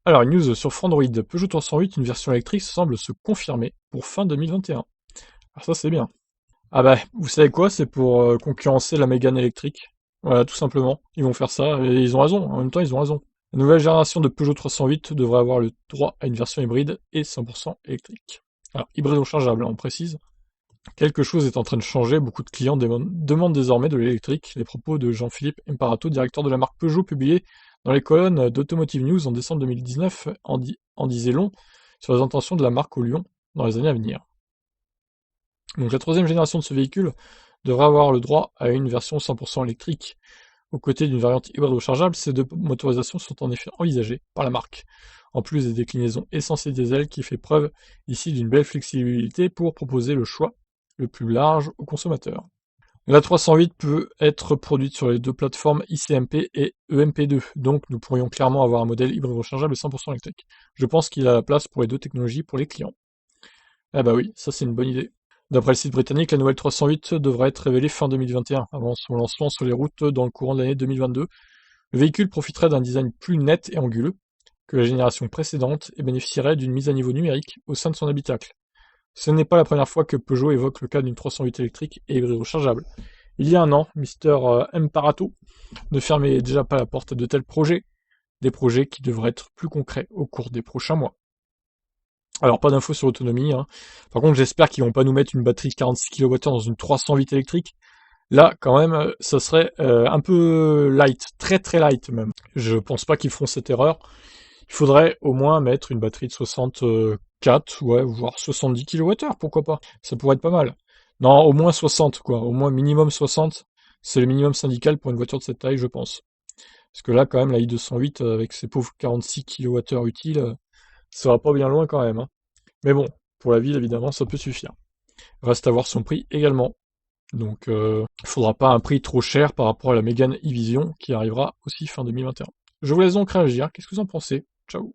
Alors, une news sur Frandroid. Peugeot 308, une version électrique semble se confirmer pour fin 2021. Alors ça, c'est bien. Ah bah, vous savez quoi? C'est pour concurrencer la Mégane électrique. Voilà, tout simplement. Ils vont faire ça, et ils ont raison. En même temps, ils ont raison. La nouvelle génération de Peugeot 308 devrait avoir le droit à une version hybride et 100% électrique. Alors, hybride rechargeable, on précise. Quelque chose est en train de changer, beaucoup de clients demandent désormais de l'électrique. Les propos de Jean-Philippe Imparato, directeur de la marque Peugeot, publiés dans les colonnes d'Automotive News en décembre 2019, en disaient long sur les intentions de la marque au Lyon dans les années à venir. Donc la troisième génération de ce véhicule devrait avoir le droit à une version 100% électrique. Aux côtés d'une variante hybride rechargeable, ces deux motorisations sont en effet envisagées par la marque, en plus des déclinaisons essence et diesel qui fait preuve ici d'une belle flexibilité pour proposer le choix le plus large aux consommateurs. La 308 peut être produite sur les deux plateformes ICMP et EMP2, donc nous pourrions clairement avoir un modèle hybride rechargeable 100% électrique. Je pense qu'il a la place pour les deux technologies pour les clients. Ah bah oui, ça c'est une bonne idée. D'après le site britannique, la nouvelle 308 devrait être révélée fin 2021, avant son lancement sur les routes dans le courant de l'année 2022. Le véhicule profiterait d'un design plus net et anguleux que la génération précédente et bénéficierait d'une mise à niveau numérique au sein de son habitacle. Ce n'est pas la première fois que Peugeot évoque le cas d'une 308 électrique et hybride rechargeable. Il y a un an, Mr. Imparato ne fermait déjà pas la porte à de tels projets, des projets qui devraient être plus concrets au cours des prochains mois. Alors pas d'infos sur l'autonomie, hein. Par contre j'espère qu'ils vont pas nous mettre une batterie de 46 kWh dans une 308 électrique. Là quand même ça serait un peu light, très très light même. Je pense pas qu'ils feront cette erreur. Il faudrait au moins mettre une batterie de 64, ouais, voire 70 kWh, pourquoi pas. Ça pourrait être pas mal. Non, au moins 60 quoi, au moins minimum 60. C'est le minimum syndical pour une voiture de cette taille je pense. Parce que là quand même la i208 avec ses pauvres 46 kWh utiles, ça va pas bien loin quand même, hein. Mais bon, pour la ville, évidemment, ça peut suffire. Reste à voir son prix également. Donc, il faudra pas un prix trop cher par rapport à la Mégane e-Vision qui arrivera aussi fin 2021. Je vous laisse donc réagir. Qu'est-ce que vous en pensez? Ciao!